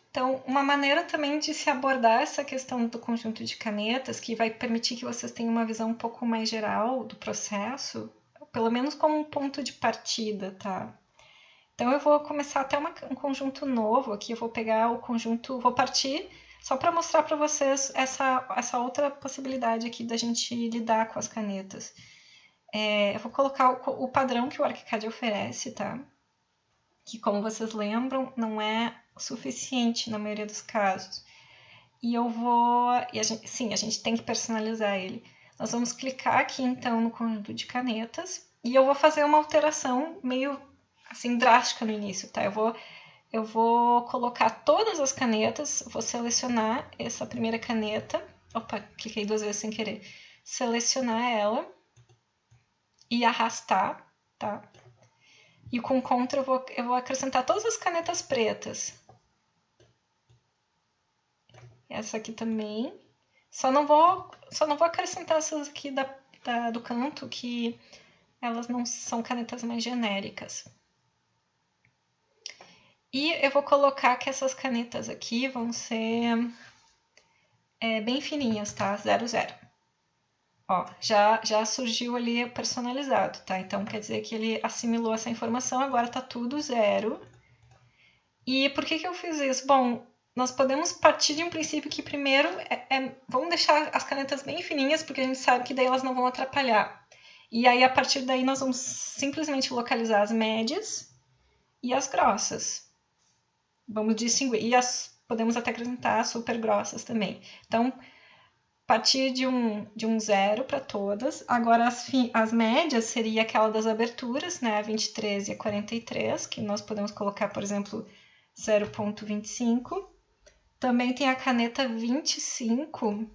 Então, uma maneira também de se abordar essa questão do conjunto de canetas, que vai permitir que vocês tenham uma visão um pouco mais geral do processo, pelo menos como um ponto de partida, tá? Então, eu vou começar até um conjunto novo aqui, eu vou pegar o conjunto, vou partir só para mostrar para vocês essa outra possibilidade aqui da gente lidar com as canetas. Eu vou colocar o padrão que o ArchiCAD oferece, tá? Que, como vocês lembram, não é suficiente na maioria dos casos. E eu vou... sim, a gente tem que personalizar ele. Nós vamos clicar aqui, então, no conjunto de canetas. E eu vou fazer uma alteração meio, assim, drástica no início, tá? Eu vou colocar todas as canetas, vou selecionar essa primeira caneta. Opa, cliquei 2 vezes sem querer. Selecionar ela e arrastar, tá? E com Ctrl eu vou acrescentar todas as canetas pretas. Essa aqui também. Só não vou acrescentar essas aqui do canto, que elas não são canetas mais genéricas. E eu vou colocar que essas canetas aqui vão ser bem fininhas, tá? 00. Ó, já surgiu ali personalizado, tá? Então, quer dizer que ele assimilou essa informação, agora tá tudo 0. E por que eu fiz isso? Bom, nós podemos partir de um princípio que primeiro vamos deixar as canetas bem fininhas, porque a gente sabe que daí elas não vão atrapalhar. E aí, a partir daí, nós vamos simplesmente localizar as médias e as grossas. Vamos distinguir. E podemos até acrescentar as super grossas também. Então, partir de um 0 para todas. Agora, as médias seria aquela das aberturas, né? A 23 e a 43, que nós podemos colocar, por exemplo, 0,25. Também tem a caneta 25,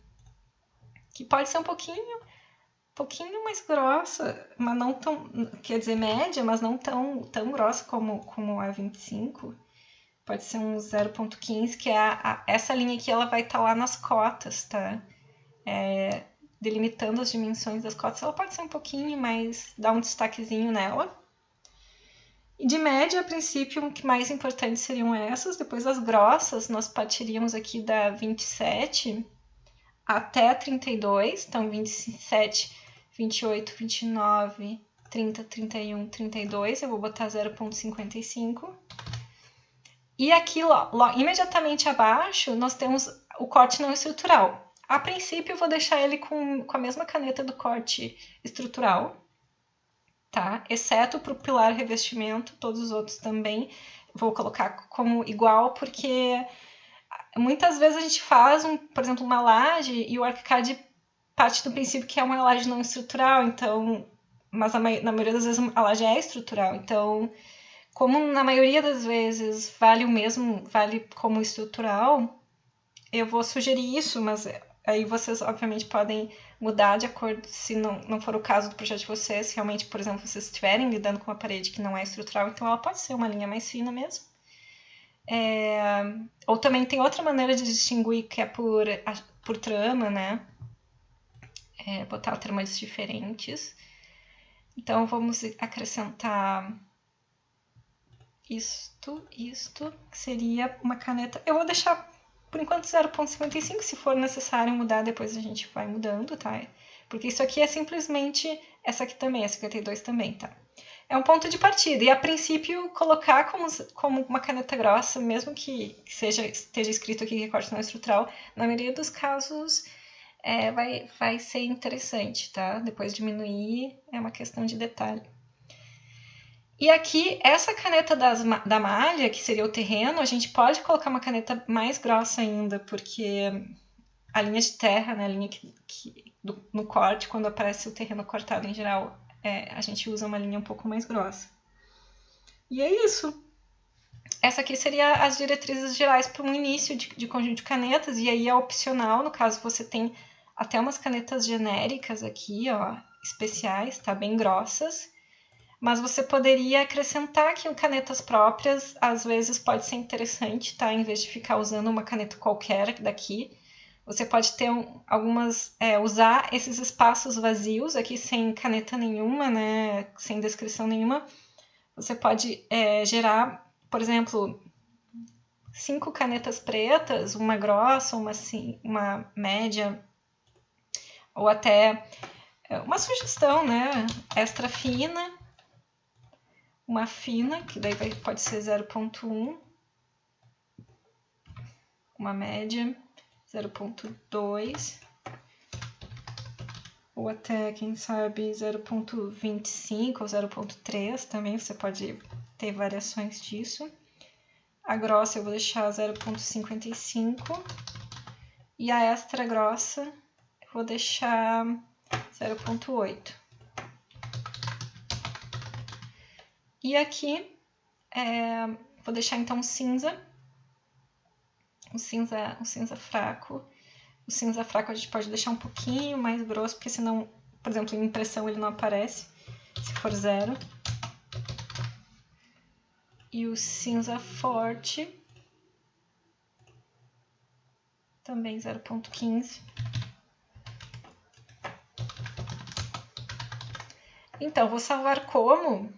que pode ser um pouquinho mais grossa, mas não tão, quer dizer, média, mas não tão grossa como a 25. Pode ser um 0,15, que é essa linha aqui, ela vai estar lá nas cotas, tá? Delimitando as dimensões das cotas, ela pode ser um pouquinho, mas dá um destaquezinho nela. E de média, a princípio, o que mais importante seriam essas. Depois as grossas, nós partiríamos aqui da 27 até 32. Então, 27, 28, 29, 30, 31, 32. Eu vou botar 0,55. E aqui, imediatamente abaixo, nós temos o corte não estrutural. A princípio, eu vou deixar ele com a mesma caneta do corte estrutural, tá? Exceto para o pilar revestimento, todos os outros também vou colocar como igual, porque muitas vezes a gente faz, por exemplo, uma laje e o ArchiCAD parte do princípio que é uma laje não estrutural, então, mas na maioria das vezes a laje é estrutural, então, como na maioria das vezes vale como estrutural, eu vou sugerir isso, mas aí vocês, obviamente, podem mudar de acordo, se não for o caso do projeto de vocês, se realmente, por exemplo, vocês estiverem lidando com uma parede que não é estrutural, então ela pode ser uma linha mais fina mesmo. Ou também tem outra maneira de distinguir, que é por trama, né? Botar tramas diferentes. Então, vamos acrescentar isto, que seria uma caneta. Eu vou deixar por enquanto 0,55, se for necessário mudar, depois a gente vai mudando, tá? Porque isso aqui é simplesmente, essa aqui também, a 52 também, tá? É um ponto de partida, e a princípio colocar como uma caneta grossa, mesmo que esteja escrito aqui que corte não estrutural, na maioria dos casos vai ser interessante, tá? Depois diminuir é uma questão de detalhe. E aqui, essa caneta da malha, que seria o terreno, a gente pode colocar uma caneta mais grossa ainda, porque a linha de terra, né, a linha no corte, quando aparece o terreno cortado em geral, a gente usa uma linha um pouco mais grossa. E é isso. Essa aqui seria as diretrizes gerais para um início de conjunto de canetas, e aí é opcional, no caso você tem até umas canetas genéricas aqui, ó, especiais, tá, bem grossas. Mas você poderia acrescentar que canetas próprias, às vezes pode ser interessante, tá? Em vez de ficar usando uma caneta qualquer daqui, você pode ter usar esses espaços vazios aqui sem caneta nenhuma, né? Sem descrição nenhuma. Você pode gerar, por exemplo, 5 canetas pretas, uma grossa, uma média, ou até uma sugestão, né? Extra fina, uma fina, que daí pode ser 0,1, uma média 0,2, ou até, quem sabe, 0,25 ou 0,3 também, você pode ter variações disso. A grossa eu vou deixar 0,55 e a extra grossa eu vou deixar 0,8. E aqui vou deixar então cinza, um cinza fraco. O cinza fraco a gente pode deixar um pouquinho mais grosso, porque senão, por exemplo, em impressão ele não aparece, se for 0. E o cinza forte, também 0,15. Então, vou salvar como